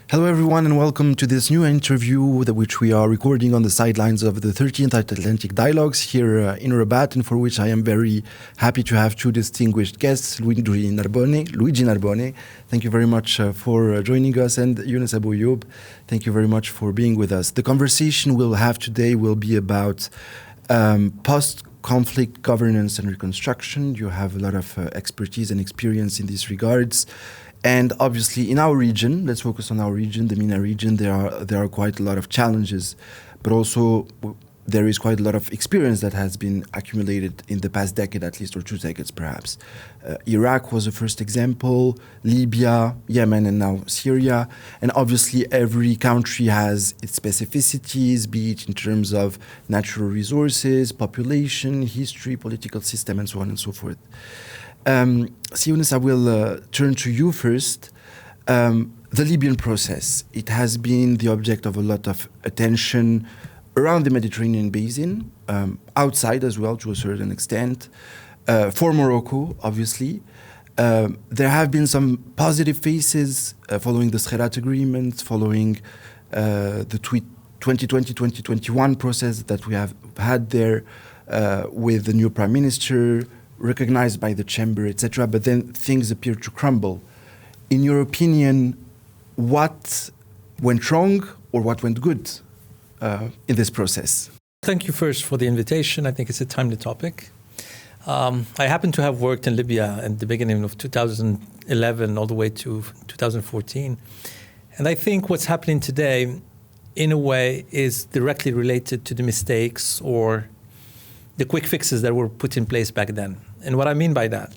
Hello everyone and welcome to this new interview which we are recording on the sidelines of the 13th Atlantic Dialogues here in Rabat, and for which I am very happy to have two distinguished guests, Luigi Narbone. Thank you very much for joining us, and Younes Abouyoub. Thank you very much for being with us. The conversation we'll have today will be about post-conflict governance and reconstruction. You have a lot of expertise and experience in these regards. And obviously in our region, let's focus on our region, the MENA region, there are quite a lot of challenges, but also there is quite a lot of experience that has been accumulated in the past decade, at least, or 2 decades perhaps. Iraq was the first example, Libya, Yemen, and now Syria. And obviously every country has its specificities, be it in terms of natural resources, population, history, political system, and so on and so forth. Younes, I will turn to you first. The Libyan process, it has been the object of a lot of attention around the Mediterranean basin, outside as well to a certain extent, for Morocco, obviously. There have been some positive faces following the Skhirat agreement, following the 2020-2021 process that we have had there with the new prime minister, recognized by the chamber, etc., but then things appear to crumble. In your opinion, what went wrong or what went good in this process? Thank you first for the invitation. I think it's a timely topic. I happen to have worked in Libya at the beginning of 2011 all the way to 2014. And I think what's happening today, in a way, is directly related to the mistakes or the quick fixes that were put in place back then. And what I mean by that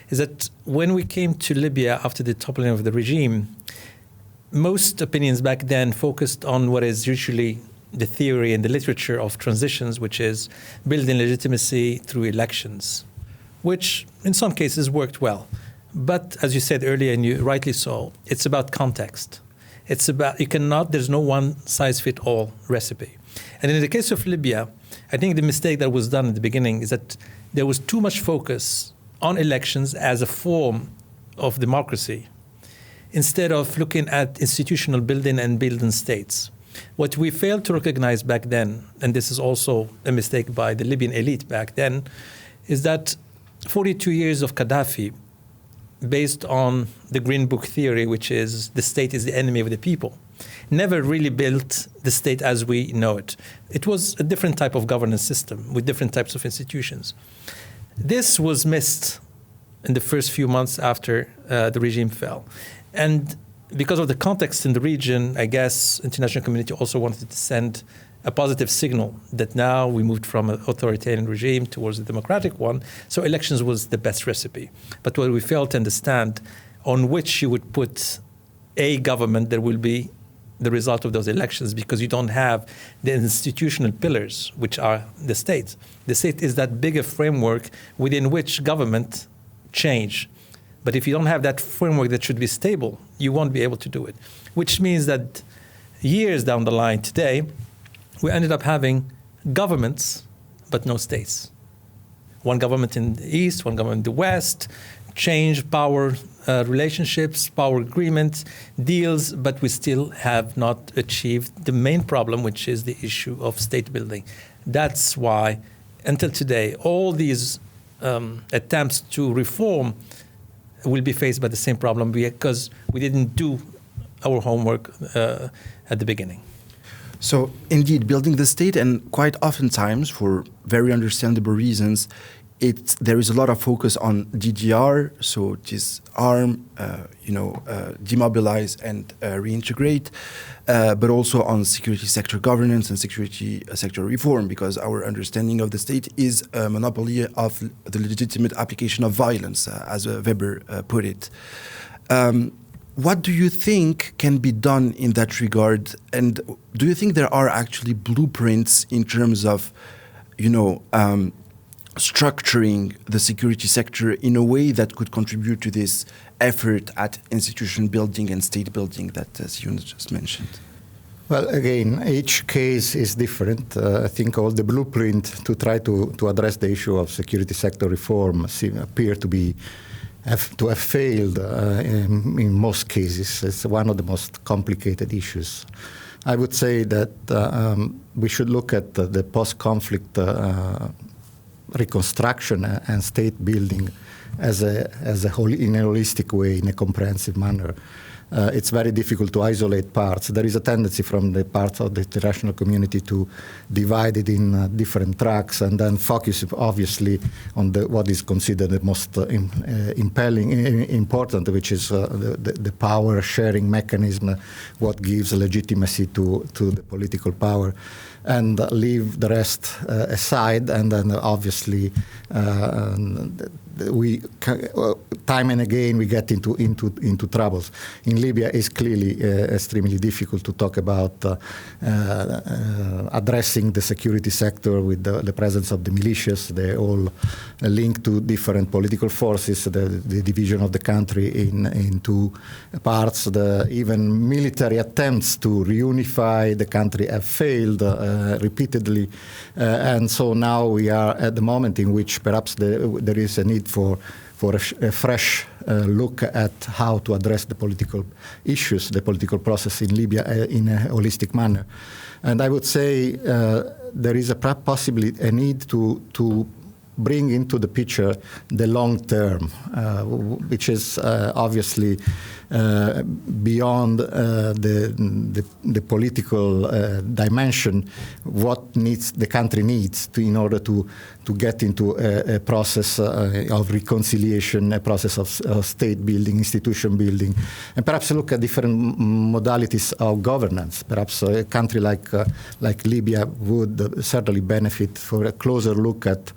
is that when we came to Libya after the toppling of the regime, most opinions back then focused on what is usually the theory and the literature of transitions, which is building legitimacy through elections, which in some cases worked well. But as you said earlier, and you rightly so, it's about context. It's about, there's no one size fit all recipe. And in the case of Libya, I think the mistake that was done at the beginning is that there was too much focus on elections as a form of democracy instead of looking at institutional building and building states. What we failed to recognize back then, and this is also a mistake by the Libyan elite back then, is that 42 years of Gaddafi, based on the Green Book theory, which is the state is the enemy of the people, never really built the state as we know it. It was a different type of governance system with different types of institutions. This was missed in the first few months after the regime fell. And because of the context in the region, I guess international community also wanted to send a positive signal that now we moved from an authoritarian regime towards a democratic one. So elections was the best recipe. But what we failed to understand, on which you would put a government that will be the result of those elections, because you don't have the institutional pillars, which are the state. The state is that bigger framework within which government change. But if you don't have that framework that should be stable, you won't be able to do it. Which means that years down the line today, we ended up having governments, but no states. One government in the east, one government in the west, change power relationships, power agreements, deals, but we still have not achieved the main problem, which is the issue of state building. That's why, until today, all these attempts to reform will be faced by the same problem because we didn't do our homework at the beginning. So indeed, building the state, and quite oftentimes, for very understandable reasons, there is a lot of focus on DDR, so disarm, demobilize and reintegrate, but also on security sector governance and security sector reform, because our understanding of the state is a monopoly of the legitimate application of violence, as Weber put it. What do you think can be done in that regard? And do you think there are actually blueprints in terms of, structuring the security sector in a way that could contribute to this effort at institution building and state building that Younes just mentioned? Well, again, each case is different. I think all the blueprint to try to address the issue of security sector reform appear to be have failed in most cases. It's one of the most complicated issues. I would say that we should look at the post-conflict reconstruction and state building as a in a holistic way, in a comprehensive manner. It's very difficult to isolate parts. There is a tendency from the parts of the international community to divide it in different tracks and then focus, obviously, on what is considered the most important, which is the power sharing mechanism, what gives legitimacy to the political power, and leave the rest aside. And then, obviously, time and again we get into troubles. In Libya, it's clearly extremely difficult to talk about addressing the security sector with the presence of the militias. They're all linked to different political forces. The division of the country in two parts. Even military attempts to reunify the country have failed repeatedly, and so now we are at the moment in which perhaps there is a need for a fresh look at how to address the political issues, the political process in Libya in a holistic manner. And I would say there is possibly a need to bring into the picture the long term, which is obviously beyond the political dimension, what the country needs in order to get into a process of reconciliation, a process of state building, institution building, and perhaps look at different modalities of governance. Perhaps a country like Libya would certainly benefit for a closer look at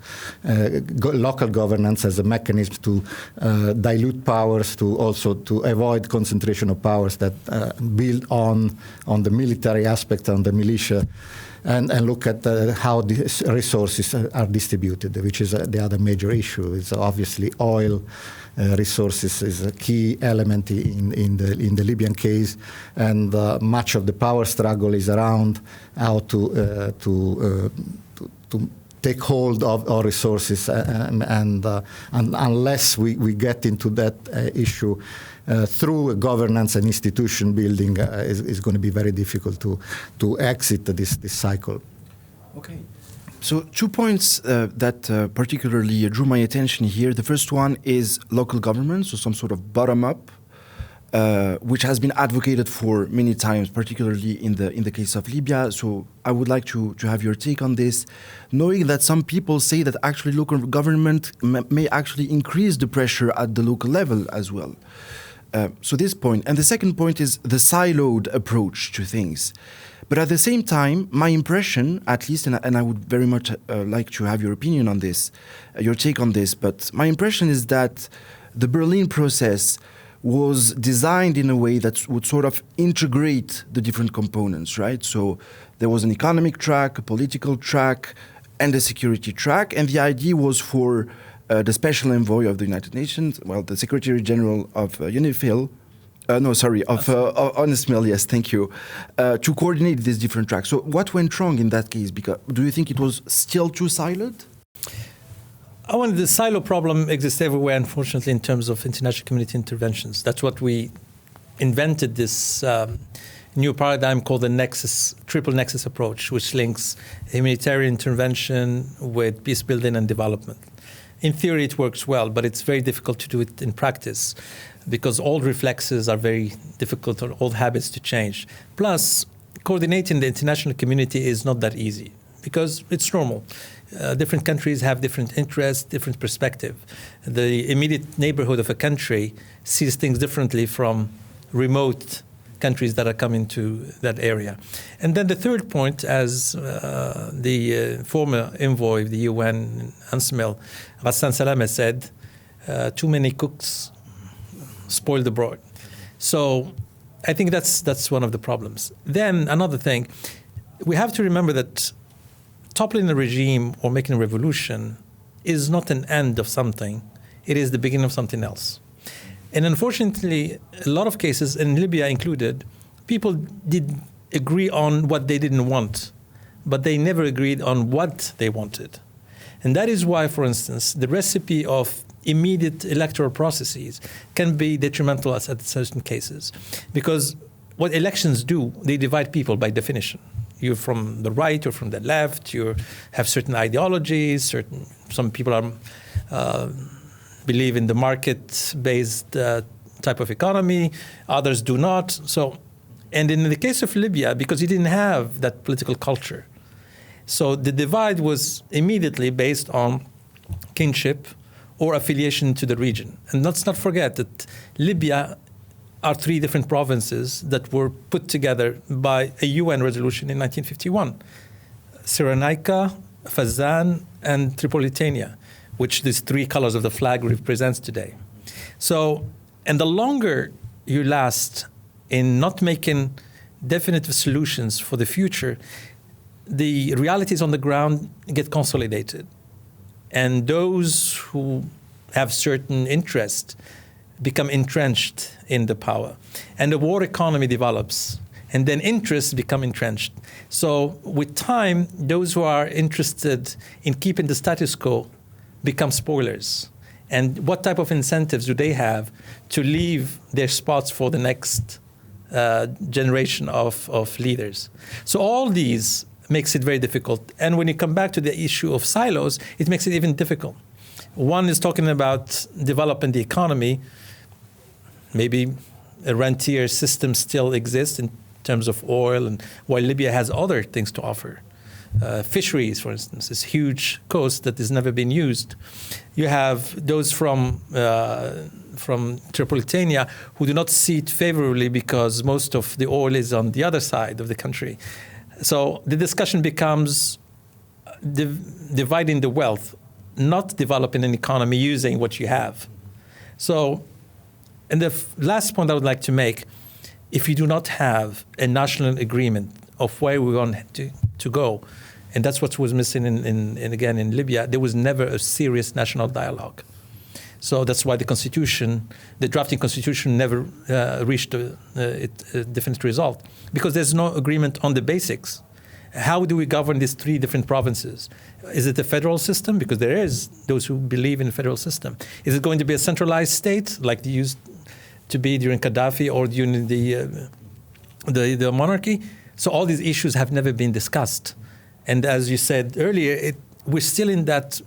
local governance as a mechanism to dilute powers, to avoid concentration of powers that build on the military aspect, on the militia, and look at how the resources are distributed, which is the other major issue. It's obviously oil resources is a key element in the Libyan case, and much of the power struggle is around how to take hold of our resources, and unless we get into that issue through governance and institution building, is going to be very difficult to exit this cycle. Okay. So 2 points that particularly drew my attention here. The first one is local government, so some sort of bottom-up, which has been advocated for many times, particularly in the case of Libya. So I would like to have your take on this, knowing that some people say that actually local government may actually increase the pressure at the local level as well. So this point. And the second point is the siloed approach to things. But at the same time, my impression, at least, and I would very much like to have your opinion on this, your take on this, but my impression is that the Berlin process was designed in a way that would sort of integrate the different components, right? So there was an economic track, a political track, and a security track. And the idea was for the special envoy of the United Nations, well, the Secretary General of UNIFIL, UNISMIL, yes, thank you, to coordinate these different tracks. So what went wrong in that case? Because do you think it was still too siloed? The silo problem exists everywhere, unfortunately, in terms of international community interventions. That's what we invented, this new paradigm called the triple nexus approach, which links humanitarian intervention with peace building and development. In theory, it works well, but it's very difficult to do it in practice because old reflexes are very difficult, or old habits to change. Plus, coordinating the international community is not that easy because it's normal. Different countries have different interests, different perspective. The immediate neighborhood of a country sees things differently from remote countries that are coming to that area. And then the third point, as the former envoy of the UN, UNSMIL, Ghassan Salameh said, too many cooks spoil the broth. So I think that's one of the problems. Then another thing, we have to remember that toppling a regime or making a revolution is not an end of something. It is the beginning of something else. And unfortunately, a lot of cases, and Libya included, people did agree on what they didn't want, but they never agreed on what they wanted. And that is why, for instance, the recipe of immediate electoral processes can be detrimental at certain cases. Because what elections do, they divide people by definition. You're from the right or from the left, you have certain ideologies, some people believe in the market-based type of economy, others do not. So, and in the case of Libya, because you didn't have that political culture, so the divide was immediately based on kinship or affiliation to the region. And let's not forget that Libya are 3 different provinces that were put together by a UN resolution in 1951. Cyrenaica, Fezzan, and Tripolitania, which these 3 colors of the flag represents today. So, and the longer you last in not making definitive solutions for the future, the realities on the ground get consolidated. And those who have certain interest become entrenched in the power. And the war economy develops, and then interests become entrenched. So with time, those who are interested in keeping the status quo become spoilers. And what type of incentives do they have to leave their spots for the next generation of leaders? So all these makes it very difficult. And when you come back to the issue of silos, it makes it even difficult. One is talking about developing the economy. Maybe a rentier system still exists in terms of oil, and while Libya has other things to offer. Fisheries, for instance, this huge coast that has never been used. You have those from Tripolitania who do not see it favorably because most of the oil is on the other side of the country. So the discussion becomes dividing the wealth, not developing an economy using what you have. So, and the last point I would like to make, if you do not have a national agreement of where we want to go, and that's what was missing in Libya, there was never a serious national dialogue. So that's why the drafting constitution never reached a definite result, because there's no agreement on the basics. How do we govern these 3 different provinces? Is it a federal system? Because there is those who believe in the federal system. Is it going to be a centralized state like they used to be during Gaddafi or during the monarchy? So all these issues have never been discussed. And as you said earlier, we're still in that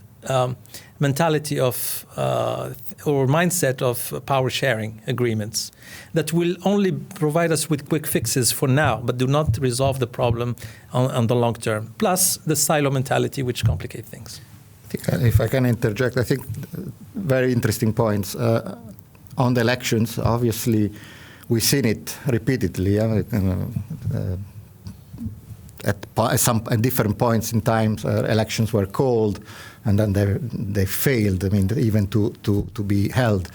mentality of or mindset of power sharing agreements that will only provide us with quick fixes for now, but do not resolve the problem on the long term. Plus the silo mentality, which complicate things. If I can interject, I think very interesting points. On the elections, obviously, we've seen it repeatedly. At different points in time, elections were called, and then they failed. I mean, even to be held,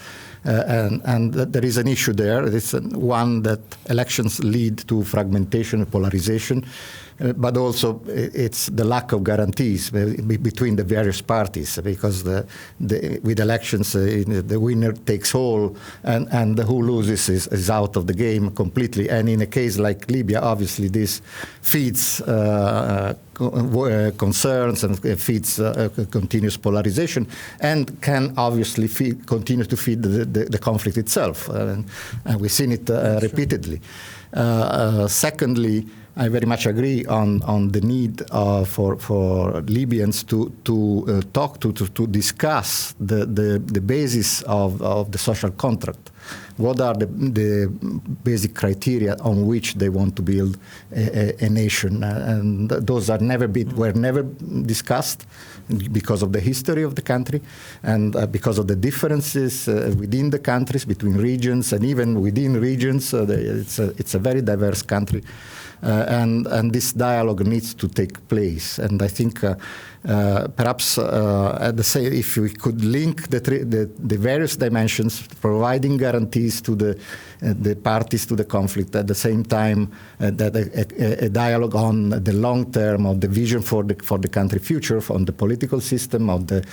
and there is an issue there. It's one that elections lead to fragmentation and polarization, but also it's the lack of guarantees between the various parties, because with elections the winner takes all, and who loses is out of the game completely. And in a case like Libya, obviously this feeds concerns and feeds continuous polarization, and can obviously continue to feed the conflict itself. And we've seen it repeatedly. Secondly, I very much agree on the need for Libyans to talk to discuss the basis of the social contract. What are the basic criteria on which they want to build a nation? And those were never discussed because of the history of the country, and because of the differences within the countries, between regions, and even within regions. It's a very diverse country. And this dialogue needs to take place. And I think perhaps if we could link the various dimensions, providing guarantees to the parties to the conflict, at the same time that a dialogue on the long term of the vision for the country future, on the political system, of the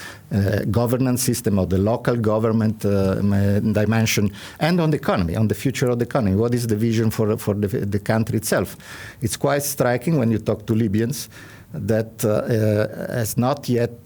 governance system, of the local government dimension, and on the economy, on the future of the economy. What is the vision for the country itself? It's quite striking when you talk to Libyans. that has not yet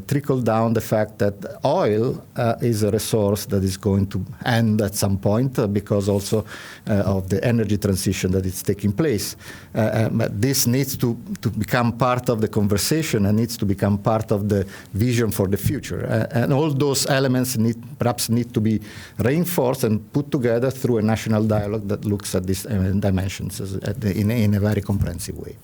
trickled down the fact that oil is a resource that is going to end at some point because also of the energy transition that is taking place. But this needs to become part of the conversation and needs to become part of the vision for the future. And all those elements perhaps need to be reinforced and put together through a national dialogue that looks at these dimensions in a very comprehensive way.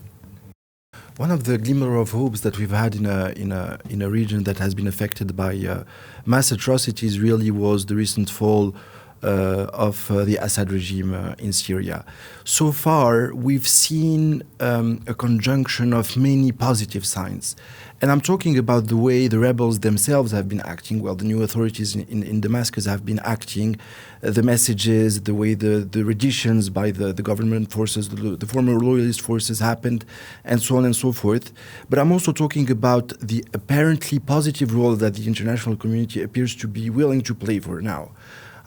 One of the glimmer of hopes that we've had in a region that has been affected by mass atrocities really was the recent fall of the Assad regime in Syria. So far, we've seen a conjunction of many positive signs. And I'm talking about the way the rebels themselves have been acting, well, the new authorities in Damascus have been acting, the messages, the way the renditions by the government forces, the former loyalist forces happened, and so on and so forth. But I'm also talking about the apparently positive role that the international community appears to be willing to play for now.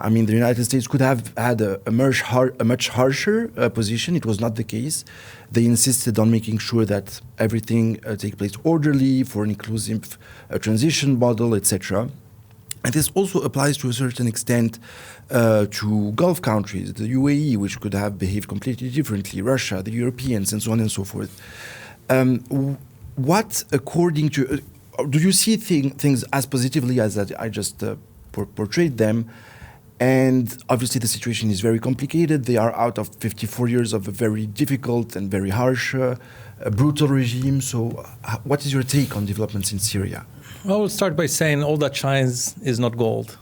I mean, the United States could have had a much harsher position. It was not the case. They insisted on making sure that everything takes place orderly for an inclusive transition model, etc. And this also applies to a certain extent to Gulf countries, the UAE, which could have behaved completely differently, Russia, the Europeans, and so on and so forth. What, according to, do you see things as positively as I just portrayed them? And obviously the situation is very complicated. They are out of 54 years of a very difficult and very harsh, brutal regime. So what is your take on developments in Syria? Well, we'll start by saying all that shines is not gold.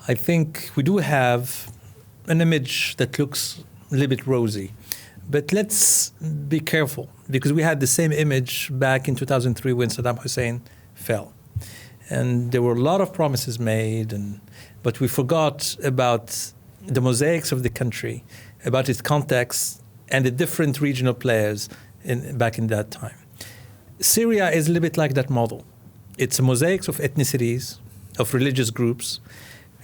I think we do have an image that looks a little bit rosy. But let's be careful, because we had the same image back in 2003 when Saddam Hussein fell. And there were a lot of promises made, but we forgot about the mosaics of the country, about its context, and the different regional players back in that time. Syria is a little bit like that model. It's a mosaic of ethnicities, of religious groups.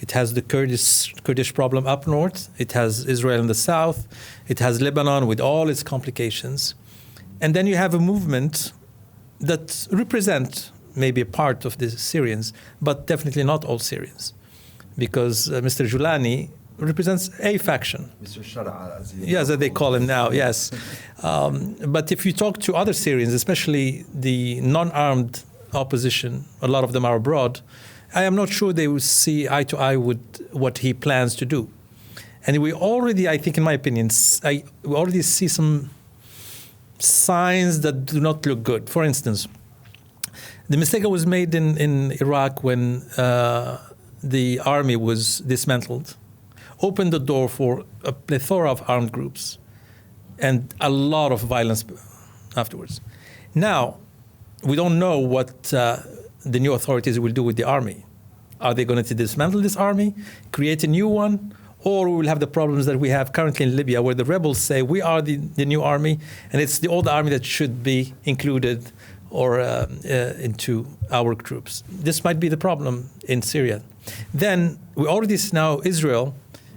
It has the Kurdish problem up north. It has Israel in the south. It has Lebanon with all its complications. And then you have a movement that represents maybe a part of the Syrians, but definitely not all Syrians. Because Mr. Julani represents a faction. Mr. Shara, as they call him now, yes. But if you talk to other Syrians, especially the non-armed opposition, a lot of them are abroad, I am not sure they will see eye to eye with what he plans to do. And we already, I think, in my opinion, we already see some signs that do not look good. For instance, the mistake that was made in Iraq when the army was dismantled opened the door for a plethora of armed groups and a lot of violence afterwards. Now, we don't know what the new authorities will do with the army. Are they going to dismantle this army, create a new one, or we will have the problems that we have currently in Libya, where the rebels say we are the new army, and it's the old army that should be included or into our troops. This might be the problem in Syria. Then we already see now Israel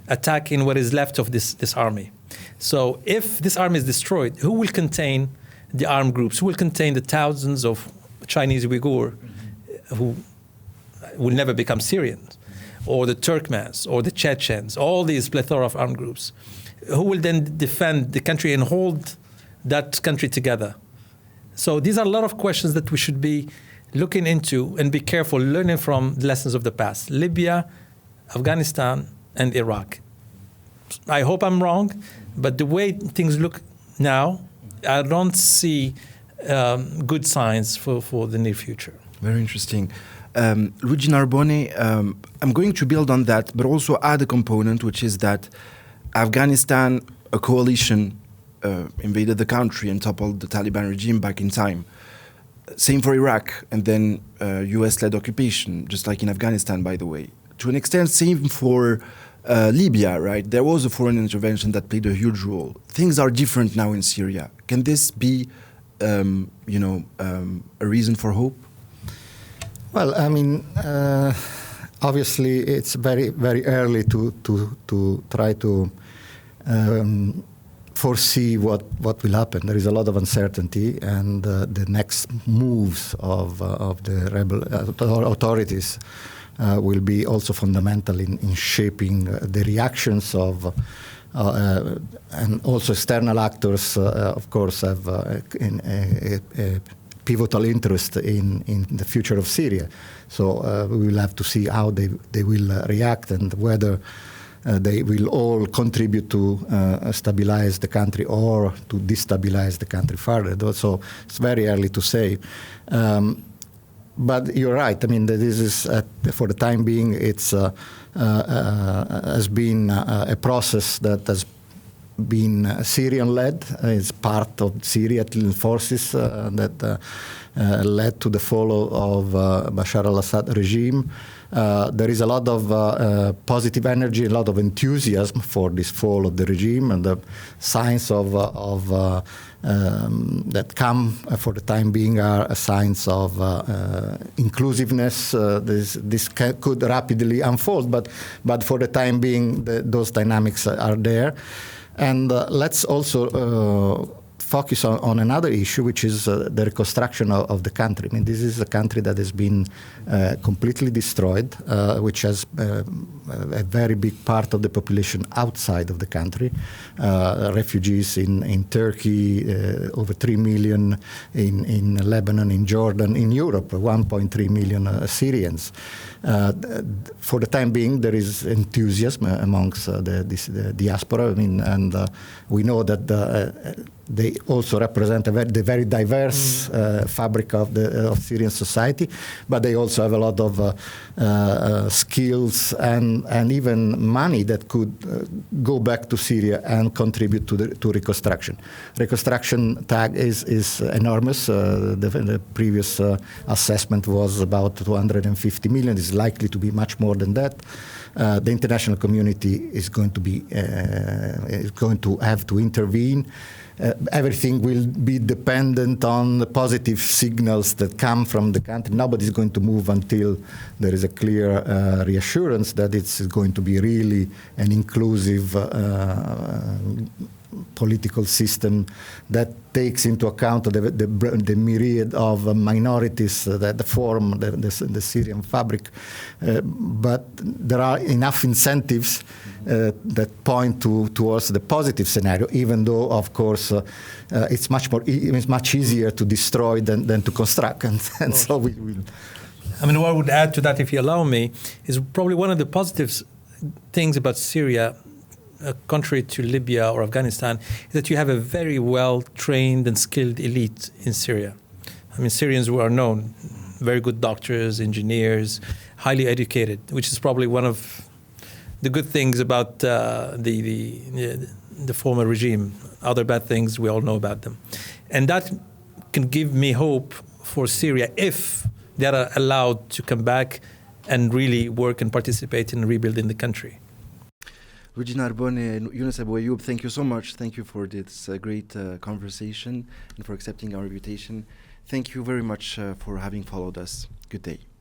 attacking what is left of this army. So if this army is destroyed, who will contain the armed groups? Who will contain the thousands of Chinese Uyghur who will never become Syrians, or the Turkmens, or the Chechens, all these plethora of armed groups? Who will then defend the country and hold that country together? So these are a lot of questions that we should be looking into and be careful, learning from the lessons of the past. Libya, Afghanistan, and Iraq. I hope I'm wrong, but the way things look now, I don't see good signs for the near future. Very interesting. Luigi Narbone, I'm going to build on that, but also add a component, which is that Afghanistan, a coalition, invaded the country and toppled the Taliban regime back in time. Same for Iraq, and then US-led occupation, just like in Afghanistan, by the way. To an extent, same for Libya, right? There was a foreign intervention that played a huge role. Things are different now in Syria. Can this be, a reason for hope? Well, I mean, obviously, it's very, very early to try to foresee what will happen. There is a lot of uncertainty, and the next moves of the rebel authorities will be also fundamental in shaping the reactions of and also external actors, of course, have a pivotal interest in the future of Syria. So we will have to see how they will react and whether they will all contribute to stabilize the country or to destabilize the country further. So it's very early to say. But you're right. I mean, this is for the time being, it's has been a process that has been Syrian-led. It's part of Syrian forces that led to the fall of Bashar al-Assad regime. There is a lot of positive energy, a lot of enthusiasm for this fall of the regime, and the signs of that come for the time being are signs of inclusiveness. This could rapidly unfold, but for the time being, those dynamics are there. And let's also focus on another issue, which is the reconstruction of the country. I mean, this is a country that has been completely destroyed, which has a very big part of the population outside of the country. Refugees in Turkey, over 3 million, in Lebanon, in Jordan, in Europe, 1.3 million Syrians. For the time being, there is enthusiasm amongst the diaspora. I mean, and we know that they also represent the very diverse fabric of Syrian society, but they also have a lot of skills and even money that could go back to Syria and contribute to reconstruction. Reconstruction tag is enormous. The previous assessment was about 250 million. It's likely to be much more than that. The international community is going to have to intervene. Everything will be dependent on the positive signals that come from the country. Nobody's going to move until there is a clear reassurance that it's going to be really an inclusive political system that takes into account the myriad of minorities that form the Syrian fabric. But there are enough incentives that point towards the positive scenario, even though, of course, it's much easier to destroy than to construct. And so we I mean, what I would add to that, if you allow me, is probably one of the positive things about Syria, contrary to Libya or Afghanistan, is that you have a very well-trained and skilled elite in Syria. I mean, Syrians who are known, very good doctors, engineers, highly educated, which is probably one of the good things about the former regime. Other bad things, we all know about them. And that can give me hope for Syria if they are allowed to come back and really work and participate in rebuilding the country. Luigi Narbone and Younes Abouyoub, thank you so much. Thank you for this great conversation and for accepting our invitation. Thank you very much for having followed us. Good day.